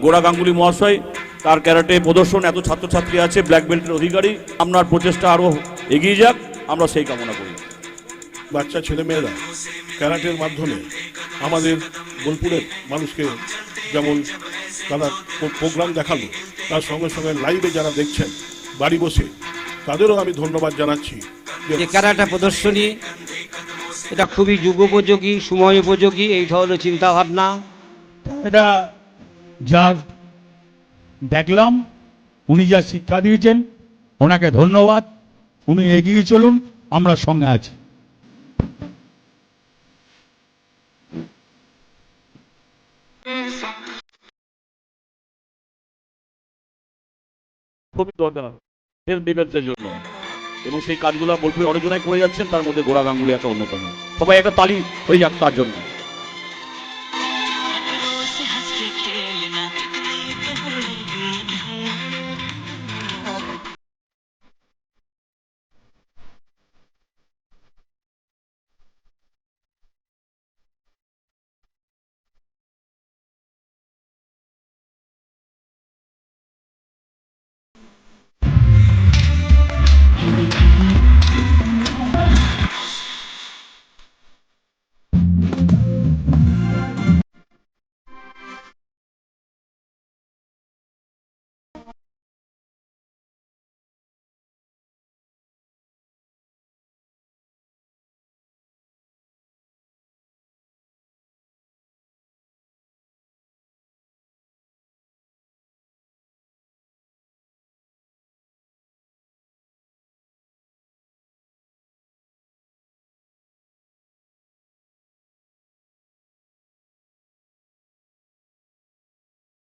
গোরা গাঙ্গুলি মহাশয় তার ক্যারাটে প্রদর্শন, এত ছাত্রছাত্রী আছে, ব্ল্যাক বেল্টের অধিকারী, আপনার প্রচেষ্টা আরও এগিয়ে যাক, আমরা সেই কামনা করি। বাচ্চা ছেলেমেয়েরা ক্যারাটের মাধ্যমে আমাদের বোলপুরের মানুষকে যেমন তারা প্রোগ্রাম দেখালো, তার সঙ্গে সঙ্গে লাইভে যারা দেখছেন বাড়ি বসে, তাদেরও আমি ধন্যবাদ জানাচ্ছি। যে ক্যারাটে প্রদর্শনী এটা খুবই যুগোপযোগী, সময় উপযোগী এই ধরনের চিন্তাভাবনা। এটা যা দেখলাম, উনি যা শিক্ষা দিয়েছেন ওনাকে ধন্যবাদ। উনি এগিয়ে চলুন, আমরা সঙ্গে আছি। খুবই দরকার হেলথ ডিফেন্সের জন্য, এবং সেই কাজগুলো বোলপুরে অনেকজনাই করে যাচ্ছেন, তার মধ্যে গোরা গাঙ্গুলি একটা অন্যতম। সবাই একটা তালি হয়ে যাক তার জন্য।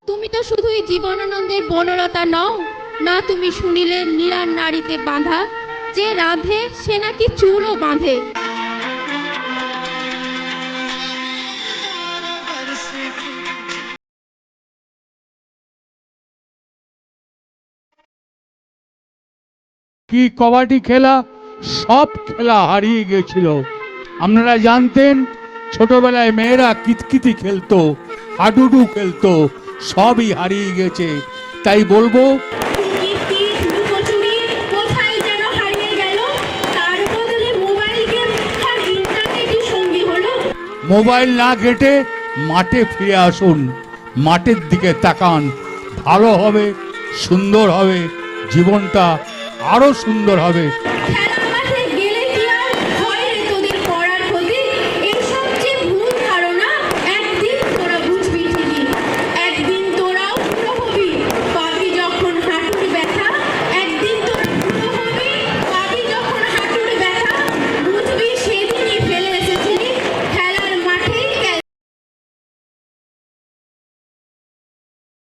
তুমি তো শুধুই জীবনানন্দের বনলতা নও, না তুমি শুনিলে নীরার নারীতে বাঁধা, যে রাধে সে নাকি চুলও বাঁধে। কি কবাডি খেলা, সব খেলা হারিয়ে গেছিল। আপনারা জানতেন ছোটবেলায় মেয়েরা কিতকিতি খেলতো, হাডুডু খেলতো, সবই হারিয়ে গেছে। তাই বলবো মোবাইল না ঘেটে মাঠে ফিরে আসুন, মাঠের দিকে তাকান, ভালো হবে, সুন্দর হবে, জীবনটা আরো সুন্দর হবে।